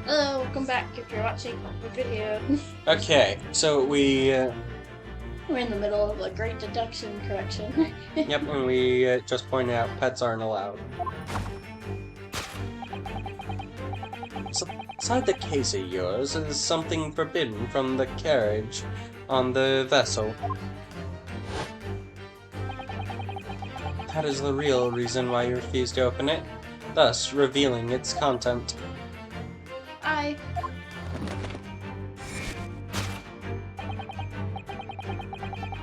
Hello, welcome back if you're watching the video. Okay, so We're in the middle of a great deduction correction. yep, and we just pointed out pets aren't allowed. So, inside the case of yours is something forbidden from the carriage on the vessel. That is the real reason why you refused to open it, thus revealing its content. I...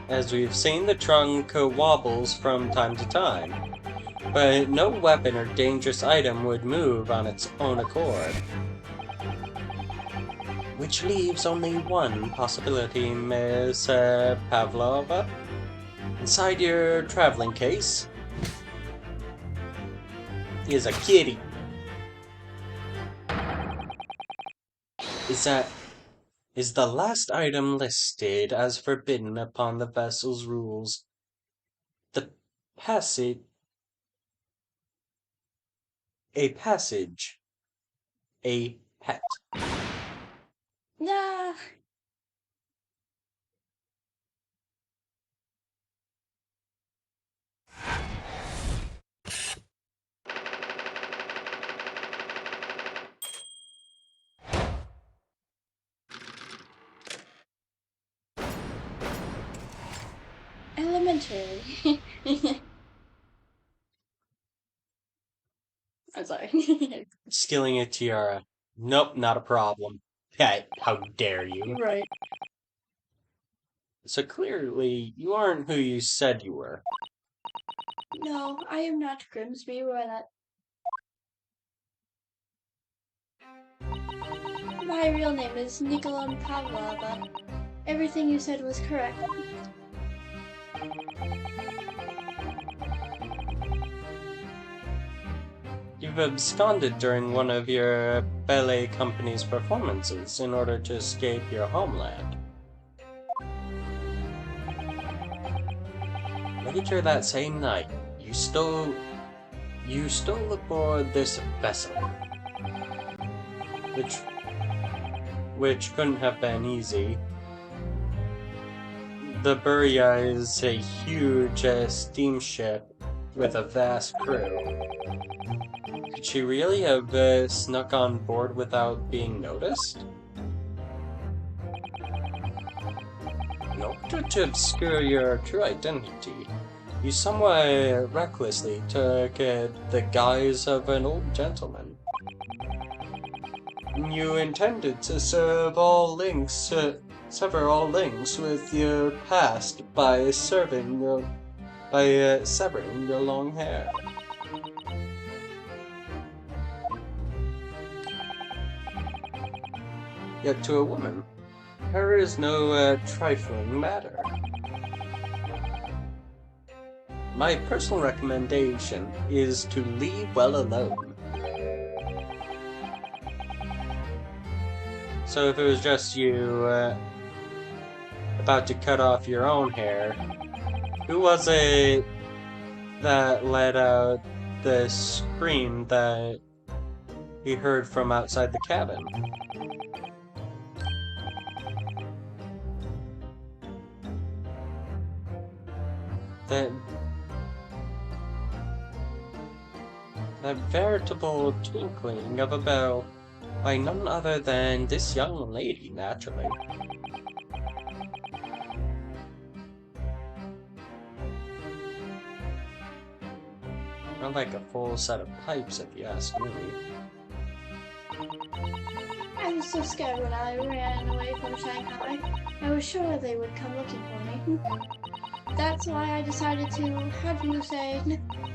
As we've seen, the trunk wobbles from time to time, but no weapon or dangerous item would move on its own accord. Which leaves only one possibility, Miss Pavlova. Inside your traveling case is a kitty. Is the last item listed as forbidden upon the vessel's rules. The passage. A passage. A pet. Nah. Elementary. I'm sorry. Skilling a tiara. Nope, not a problem. Pet, how dare you. Right. So clearly, you aren't who you said you were. No, I am not Grimsby Roylott. My real name is Nikolai Pavlova. Everything you said was correct. You've absconded during one of your ballet company's performances in order to escape your homeland. Later that same night, you stole aboard this vessel, which couldn't have been easy. The Burya is a huge steamship with a vast crew. Could she really have snuck on board without being noticed? In order to obscure your true identity, you somewhat recklessly took the guise of an old gentleman. You intended to sever all links with your past by severing your long hair. Yet to a woman, hair is no trifling matter. My personal recommendation is to leave well alone. So if it was just you about to cut off your own hair, who was it that let out the scream that he heard from outside the cabin? That veritable twinkling of a bell by none other than this young lady, naturally. Not like a full set of pipes, if you ask me. I was so scared when I ran away from Shanghai. I was sure they would come looking for me. That's why I decided to, how do you say,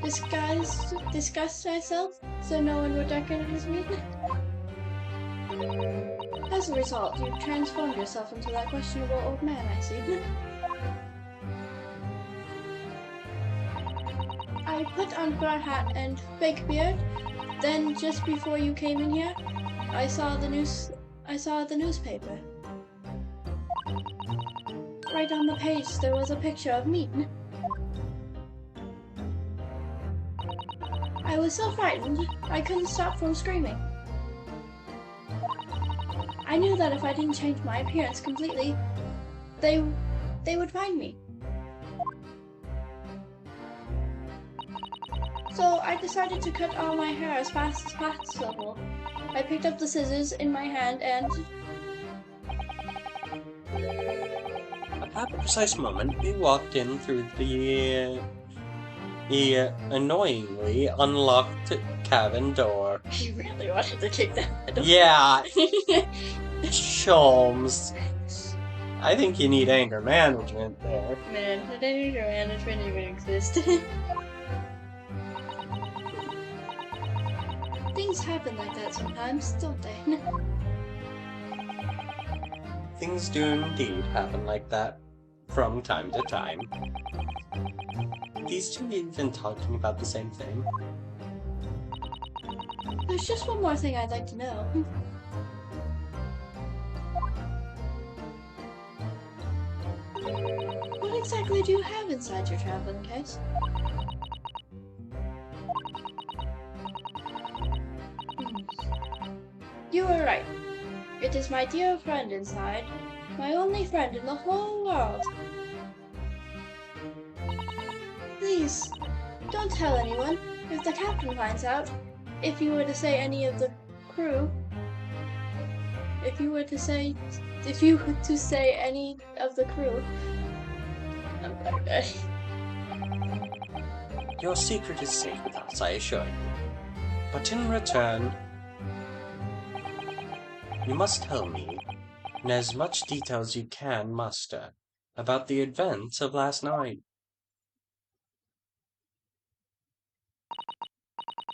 disguise myself so no one would recognize me. As a result, you transformed yourself into that questionable old man, I see. I put on fur hat and fake beard. Then, just before you came in here, I saw the newspaper. Right on the page, there was a picture of me. I was so frightened, I couldn't stop from screaming. I knew that if I didn't change my appearance completely, they would find me. So I decided to cut all my hair as fast as possible. I picked up the scissors in my hand and... At that precise moment, we walked in through the annoyingly unlocked cabin door. You really wanted to kick that door. Yeah, Sholmes. I think you need anger management there. Man, did anger management even exist? Things happen like that sometimes, don't they? Things do indeed happen like that from time to time. These two even talking about the same thing. There's just one more thing I'd like to know. What exactly do you have inside your traveling case? You were right. It is my dear friend inside. My only friend in the whole world. Please, don't tell anyone. If the captain finds out, if you were to say any of the crew, if you were to say any of the crew, Your secret is safe with us, I assure you. But in return, you must tell me, in as much detail as you can muster, about the events of last night.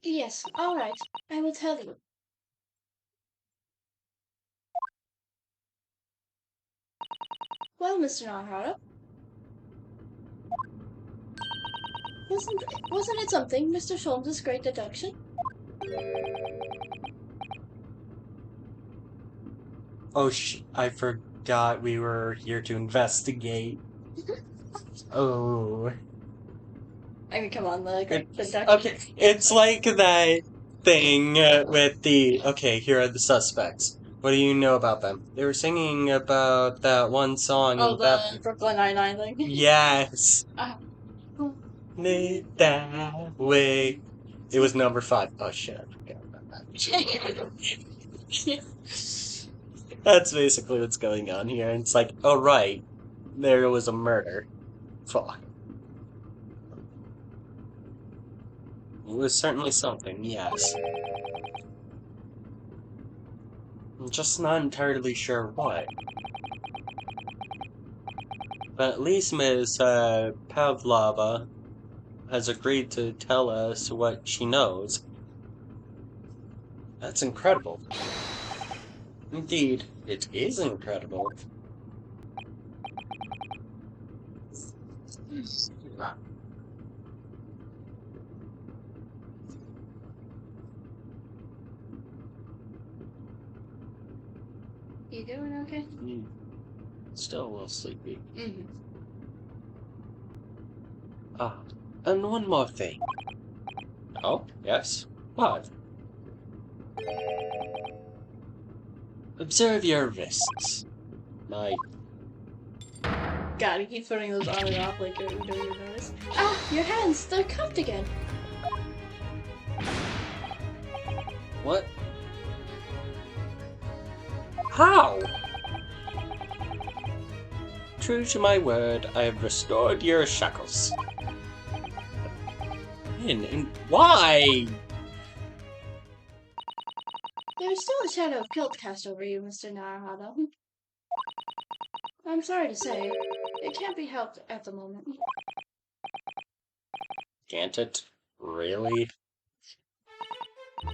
Yes, all right. I will tell you. Well, Mr. Narhara, wasn't it something, Mr. Sholmes' great deduction? Oh, I forgot we were here to investigate. Oh. I mean, come on, the great deduction. Okay, it's like that thing with the... Okay, here are the suspects. What do you know about them? They were singing about that one song. Oh, the Brooklyn Nine-Nine thing? Yes. That way. It was number 5. Oh shit, I forgot about that. That's basically what's going on here. It's like, oh right, there was a murder. Fuck. It was certainly something, yes. I'm just not entirely sure what. But at least Ms. Pavlova has agreed to tell us what she knows. That's incredible. Indeed, it is incredible. You doing okay? Still a little sleepy. Mm-hmm. Ah, and one more thing. Oh, yes. What? Observe your wrists. My... God, he keeps putting those on and off like you don't even notice. Ah, your hands! They're cuffed again! What? How? True to my word, I have restored your shackles. And why? There's still a shadow of guilt cast over you, Mr. Narahada. I'm sorry to say, it can't be helped at the moment. Can't it? Really?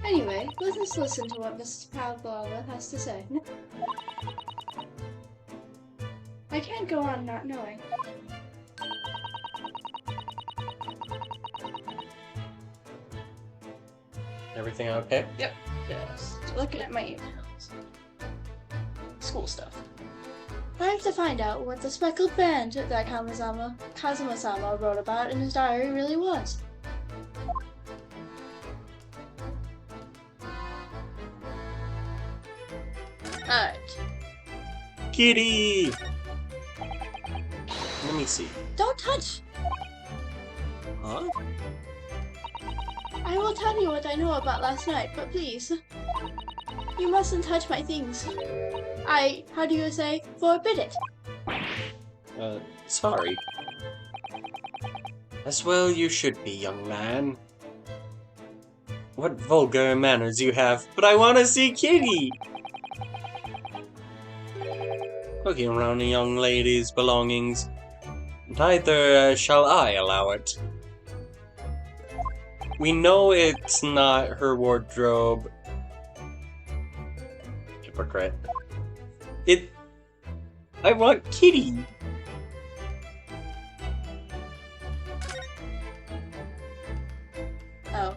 Anyway, let's listen to what Mrs. Pavlova has to say. I can't go on not knowing. Everything okay? Yep. Just looking at my emails. School stuff. I have to find out what the speckled band that Kazuma-sama wrote about in his diary really was. Alright. Kitty! Let me see. Don't touch! Huh? I will tell you what I know about last night, but please. You mustn't touch my things. How do you say, forbid it? Sorry. As well you should be, young man. What vulgar manners you have, but I want to see Kitty! Looking around a young lady's belongings, neither shall I allow it. We know it's not her wardrobe. Hypocrite. I want Kitty! Oh.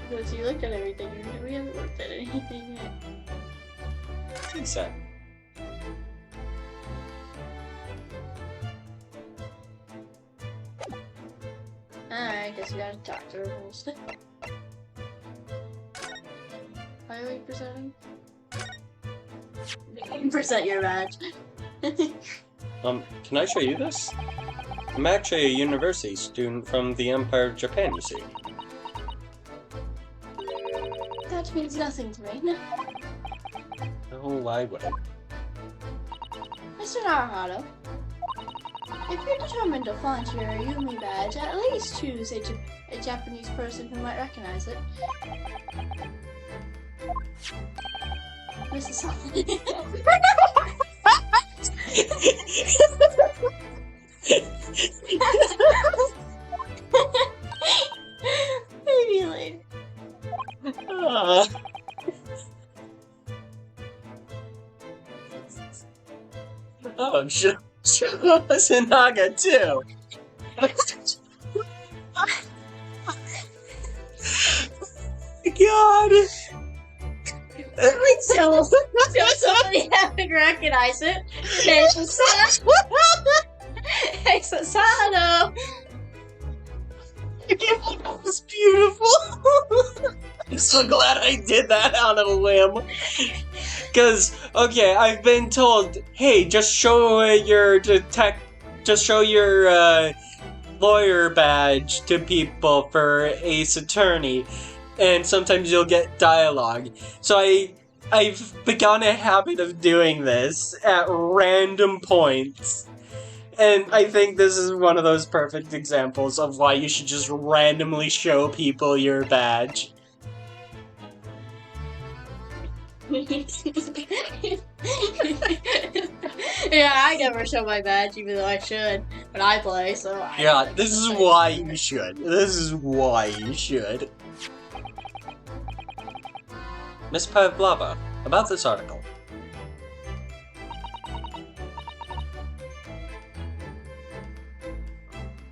Because you looked at everything, we haven't looked at anything yet. What's that? Alright, guess we gotta talk to her whole stuff. Why are we presenting? Present your badge. Can I show you this? I'm actually a university student from the Empire of Japan, you see. That means nothing to me. Oh, why would it? Mr. Naruhado, if you're determined to flaunt your Yumi badge, at least choose a Japanese person who might recognize it. Mrs. Maybe later. Oh, Sanaga too! God! So somebody having recognize it. It's Sasano! That was beautiful! I'm so glad I did that on a limb. Cause, okay, I've been told, hey, just show your lawyer badge to people for Ace Attorney, and sometimes you'll get dialogue. So I've begun a habit of doing this at random points. And I think this is one of those perfect examples of why you should just randomly show people your badge. Yeah, I never show my badge, even though I should when I play, so Yeah, this is why you should. This is why you should. Miss Pavlova, about this article.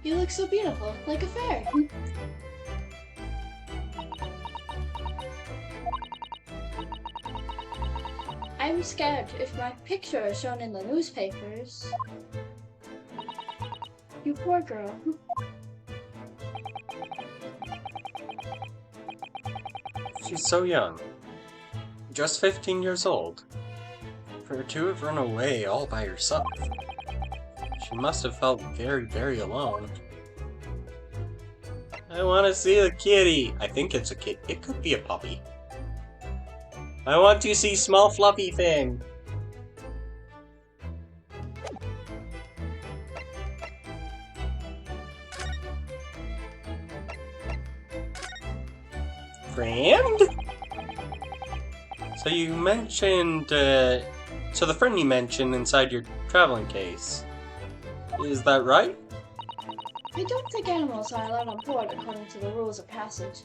You look so beautiful, like a fairy. I'm scared if my picture is shown in the newspapers. You poor girl. She's so young. Just 15 years old. For her to have run away all by herself. She must have felt very, very alone. I want to see the kitty. I think it's a kid. It could be a puppy. I want to see small fluffy thing. Friend? So you mentioned, so the friend you mentioned inside your traveling case. Is that right? I don't think animals are allowed on board according to the rules of passage.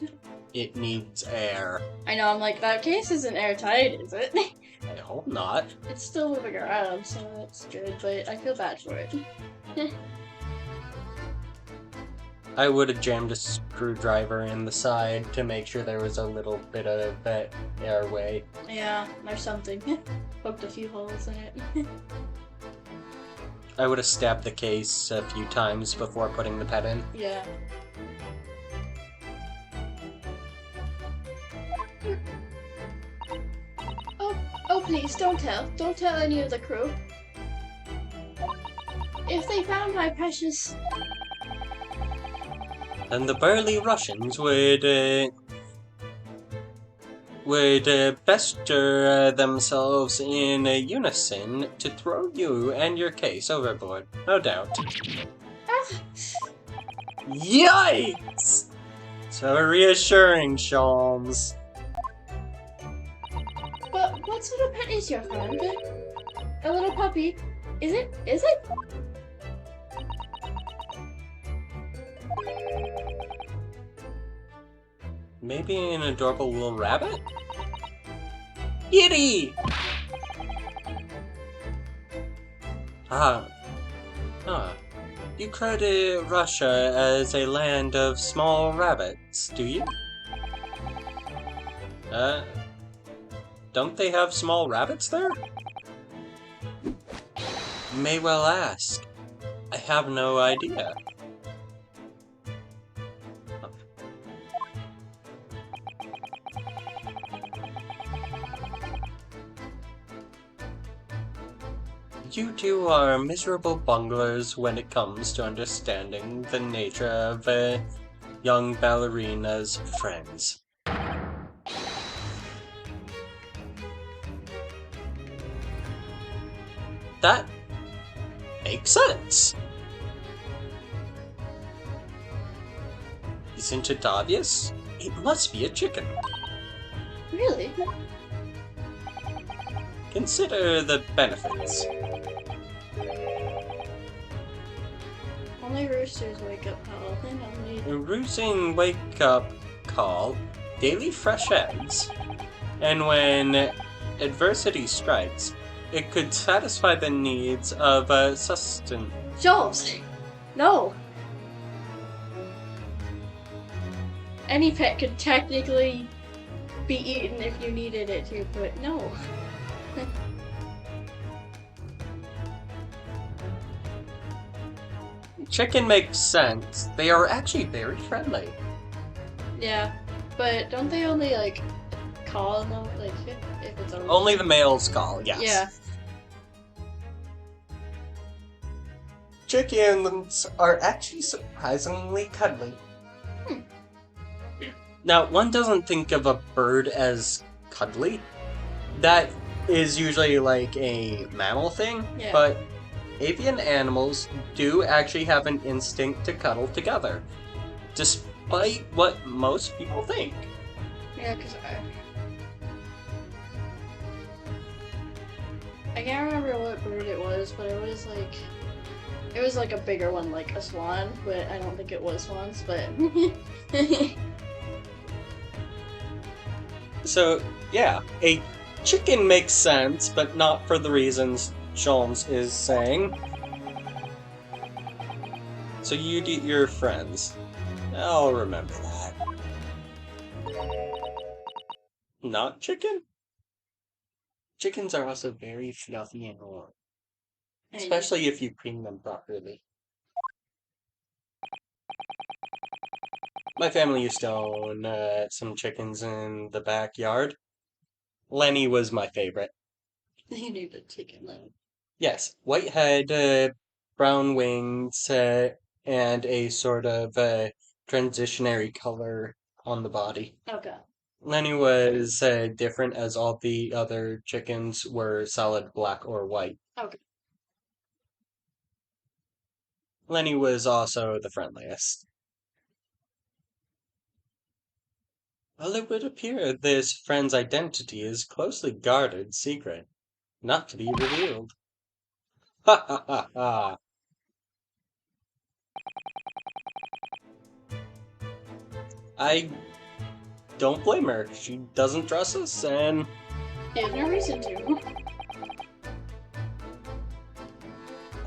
It needs air. I know, I'm like, that case isn't airtight, is it? I hope not. It's still moving around, so that's good, but I feel bad for it. I would have jammed a screwdriver in the side to make sure there was a little bit of airway. Yeah, or something. Poked a few holes in it. I would have stabbed the case a few times before putting the pet in. Yeah. Oh, please, don't tell. Don't tell any of the crew. If they found my precious... And the burly Russians would bestir themselves in unison to throw you and your case overboard, no doubt. Ah, Yikes! So reassuring, Sholmes. but what sort of pet is your friend? A little puppy? Is it? Is it? Maybe an adorable little rabbit? Kitty! Ah. Huh. You credit Russia as a land of small rabbits, do you? Don't they have small rabbits there? You may well ask. I have no idea. You two are miserable bunglers when it comes to understanding the nature of a young ballerina's friends. That makes sense. Isn't it obvious? It must be a chicken. Really? Consider the benefits. Only roosters wake up call. They don't need... A roosing wake-up call, daily fresh eggs, and when adversity strikes, it could satisfy the needs of sustenance. Jules! No! Any pet could technically be eaten if you needed it to, but no. Chicken makes sense. They are actually very friendly. Yeah, but don't they only, like, call though? Like, if it's a... Only the males call, yes. Yeah. Chickens are actually surprisingly cuddly. Now, one doesn't think of a bird as cuddly. That is usually like a mammal thing, Yeah. but avian animals do actually have an instinct to cuddle together, despite what most people think. Yeah, because I can't remember what bird it was, but it was like a bigger one, like a swan, but I don't think it was swans, but... So, yeah, a chicken makes sense, but not for the reasons Sholmes is saying. So you'd eat your friends. I'll remember that. Not chicken? Chickens are also very fluffy and warm. Especially if you clean them properly. My family used to own some chickens in the backyard. Lenny was my favorite. You need a chicken though. Yes, white head, brown wings, and a sort of transitionary color on the body. Okay. Lenny was different as all the other chickens were solid black or white. Okay. Lenny was also the friendliest. Well, it would appear this friend's identity is closely guarded secret, not to be revealed. Ha ha ha ha! I don't blame her. She doesn't trust us, and There's no reason to.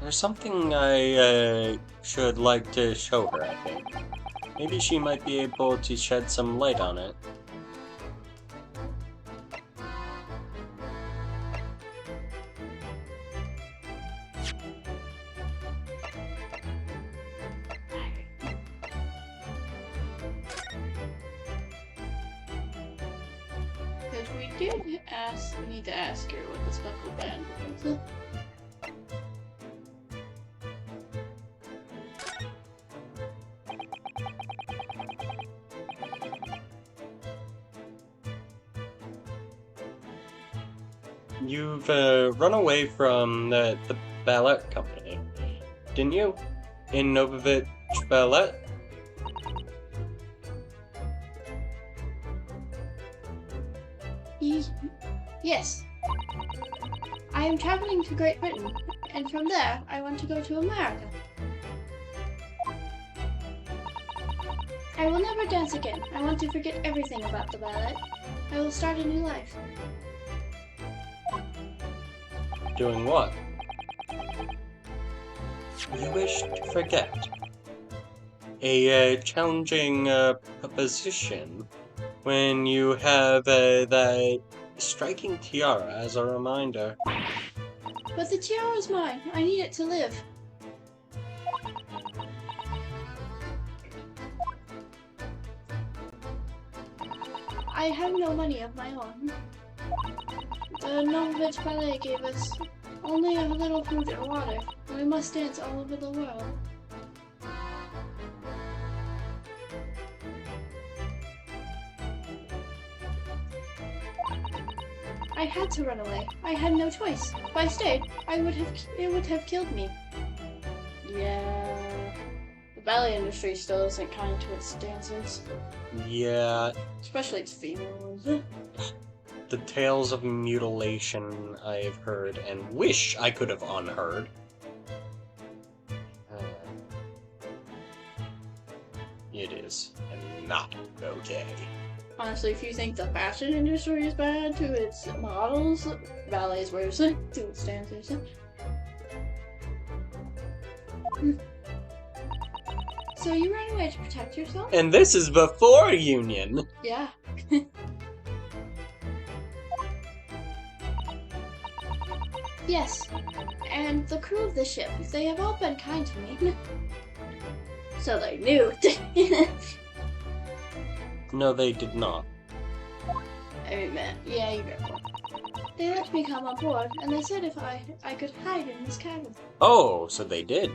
there's something I should like to show her, I think. Maybe she might be able to shed some light on it. we need to ask her what the speckle band was. You've run away from the ballet company, didn't you? In Novovich Ballet? Yes. I am traveling to Great Britain, and from there I want to go to America. I will never dance again. I want to forget everything about the ballet. I will start a new life. Doing what? You wish to forget. A challenging proposition when you have that striking tiara as a reminder. But the tiara is mine. I need it to live. I have no money of my own. The Novovich Ballet gave us only a little food and water. We must dance all over the world. I had to run away. I had no choice. If I stayed, it would have killed me. Yeah. The ballet industry still isn't kind to its dancers. Yeah. Especially its female ones. The tales of mutilation I've heard and wish I could have unheard. It is not okay. Honestly, if you think the fashion industry is bad to its models, ballet is worse to its dancers. So you ran away to protect yourself? And this is before Union! Yeah. Yes, and the crew of the ship, they have all been kind to me. So they knew. No, they did not. I mean, man, yeah, you got one. They let me come on board, and they said if I could hide in this cabin. Oh, so they did.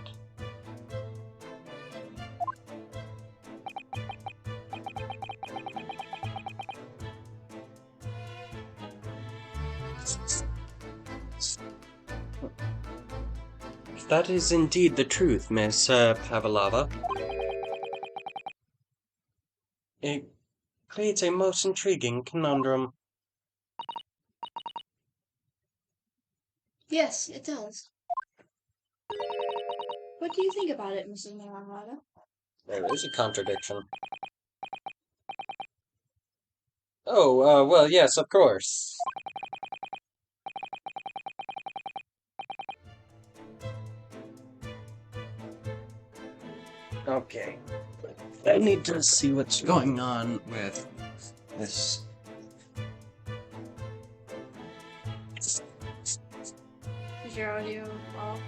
That is indeed the truth, Miss Pavlova. It creates a most intriguing conundrum. Yes, it does. What do you think about it, Mrs. Miramata? There is a contradiction. Oh, well, yes, of course. Okay. I need to see what's going on with this. Is your audio off?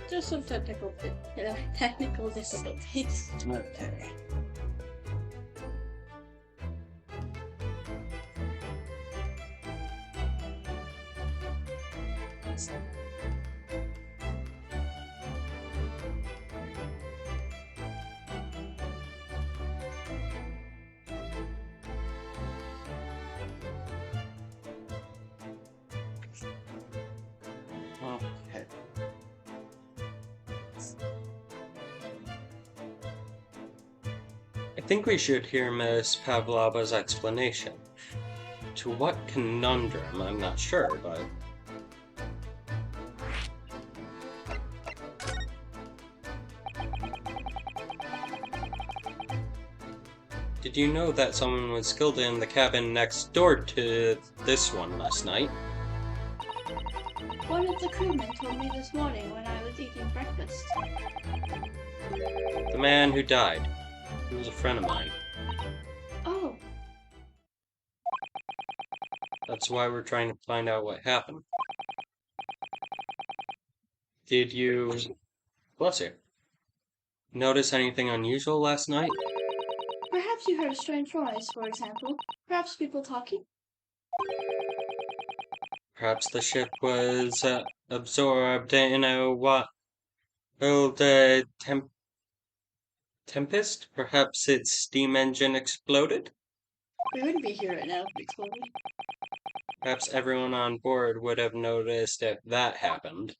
Just some technical difficulties. Okay. Okay. I think we should hear Miss Pavlova's explanation. To what conundrum, I'm not sure, but... Did you know that someone was killed in the cabin next door to this one last night? One of the crewmen told me this morning when I was eating breakfast. The man who died. He was a friend of mine. Oh, That's why we're trying to find out what happened. Did you Bless you. Notice anything unusual last night? Perhaps you heard a strange noise, for example. Perhaps people talking. Perhaps the ship was absorbed in a old tempest? Perhaps its steam engine exploded? We wouldn't be here right now if it exploded. Perhaps everyone on board would have noticed if that happened.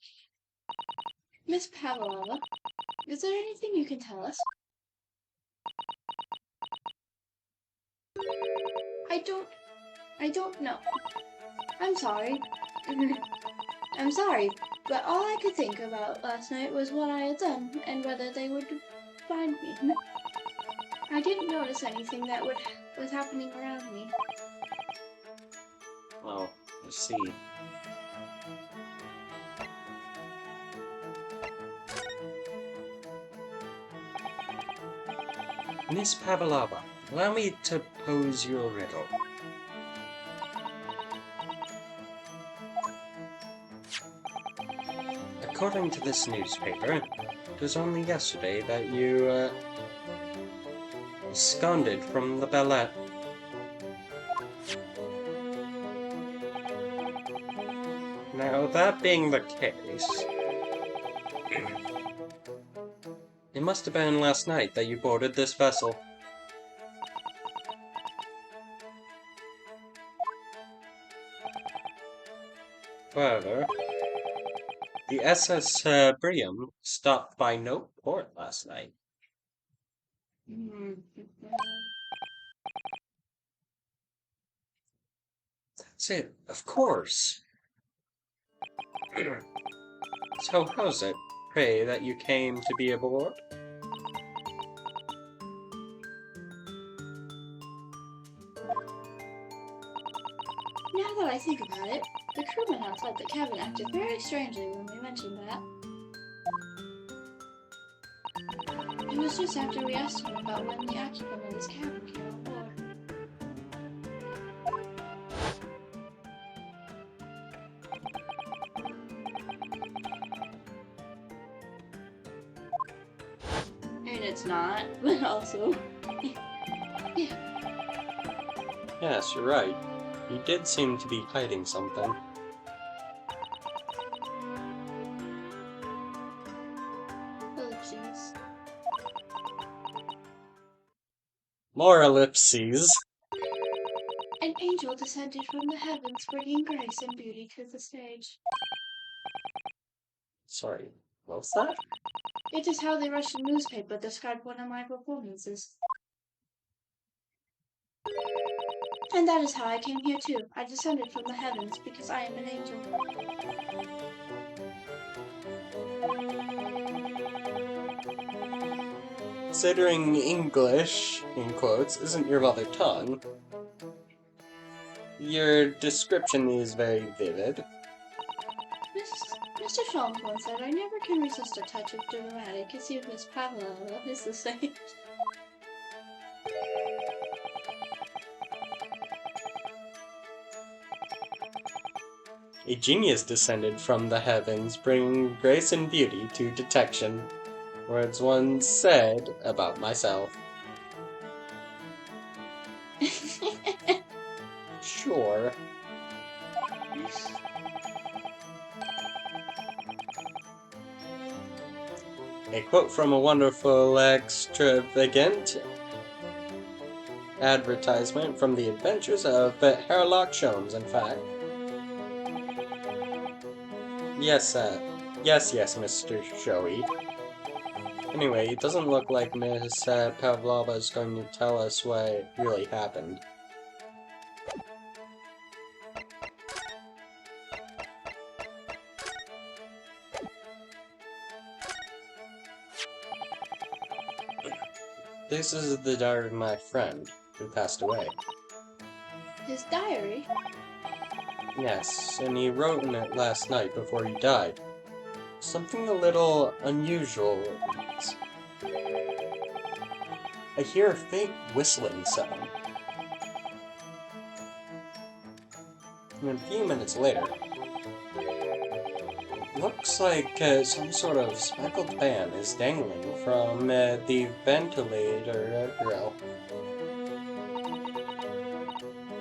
Miss Pavlova, is there anything you can tell us? I don't know. I'm sorry. I'm sorry, but all I could think about last night was what I had done and whether they would find me. I didn't notice anything that was happening around me. Oh, I see. Miss Pavlova, allow me to pose your riddle. According to this newspaper, it was only yesterday that you, absconded from the ballet. Now, that being the case, it must have been last night that you boarded this vessel. However, the SS Briam stopped by no port last night. That's it, of course. So how's it, pray, that you came to be aboard? Now that I think about it, the crewman outside the cabin acted very strangely when we mentioned that. It was just after we asked him about when the occupant of his cabin came on board. And it's not, but also, yeah. Yes, you're right. You did seem to be hiding something. Ellipses. More ellipses. An angel descended from the heavens, bringing grace and beauty to the stage. Sorry, what was that? It is how the Russian newspaper described one of my performances. And that is how I came here too. I descended from the heavens because I am an angel. Considering English, in quotes, isn't your mother tongue, your description is very vivid. Mr. Sholmes once said, I never can resist a touch of dramatic, as you Miss Pavlova is the same. A genius descended from the heavens, bringing grace and beauty to detection. Words once said about myself. Sure. A quote from a wonderful extravagant advertisement from the adventures of Herlock Sholmes, in fact. Yes, Mr. Showy. Anyway, it doesn't look like Miss Pavlova is going to tell us what really happened. This is the diary of my friend, who passed away. His diary? Yes, and he wrote in it last night before he died. Something a little unusual. I hear a faint whistling sound. And a few minutes later, looks like some sort of speckled fan is dangling from the ventilator grill.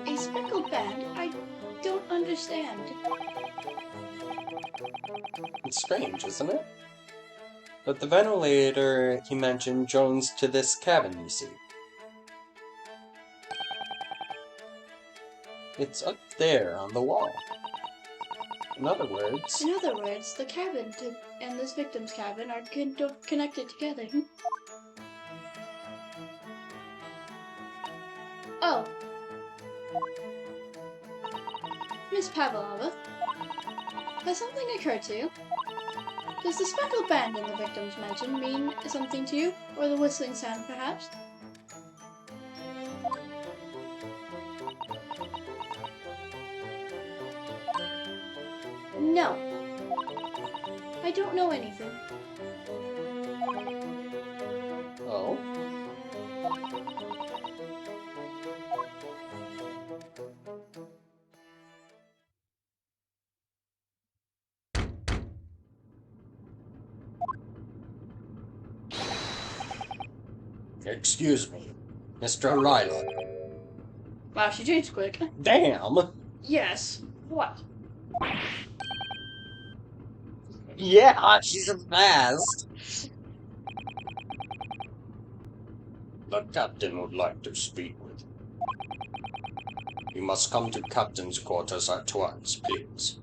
A speckled band? I don't understand. It's strange, isn't it? But the ventilator, he mentioned, joins to this cabin, you see. It's up there on the wall. In other words, the cabin and this victim's cabin are connected together. Oh. Miss Pavlova, has something occurred to you? Does the speckled band in the victim's mention mean something to you? Or the whistling sound, perhaps? No. I don't know anything. oh, excuse me, Mr. Rylan. Wow, she changed quick. Damn! Yes. What? Yeah, she's fast! The captain would like to speak with you. You must come to captain's quarters at once, please.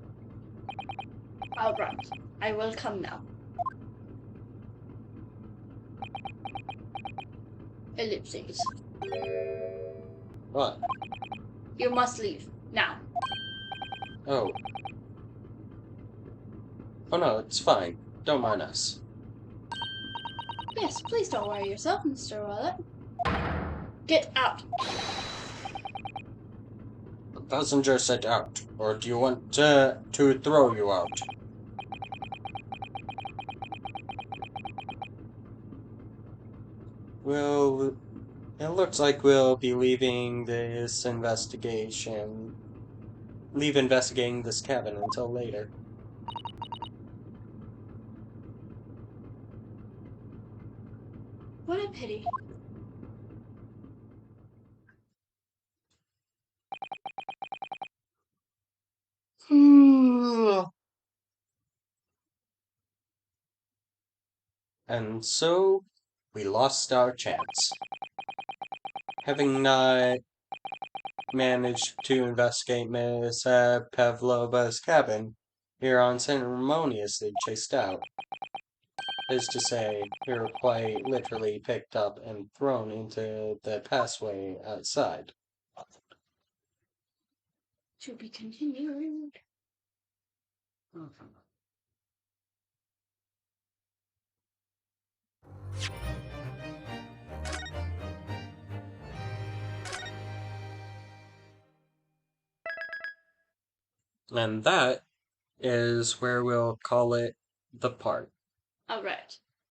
Alright. I will come now. Ellipses. What? You must leave. Now. Oh. Oh no, it's fine. Don't mind us. Yes, please don't worry yourself, Mr. Wallet. Get out. The passenger said out, or do you want to throw you out? Well, it looks like we'll be leaving this investigation. Leave investigating this cabin until later. What a pity. And so, we lost our chance. Having not managed to investigate Miss Pavlova's cabin, we are unceremoniously chased out. Is to say, we were quite literally picked up and thrown into the passway outside. To be continued. And that is where we'll call it the part. Alright.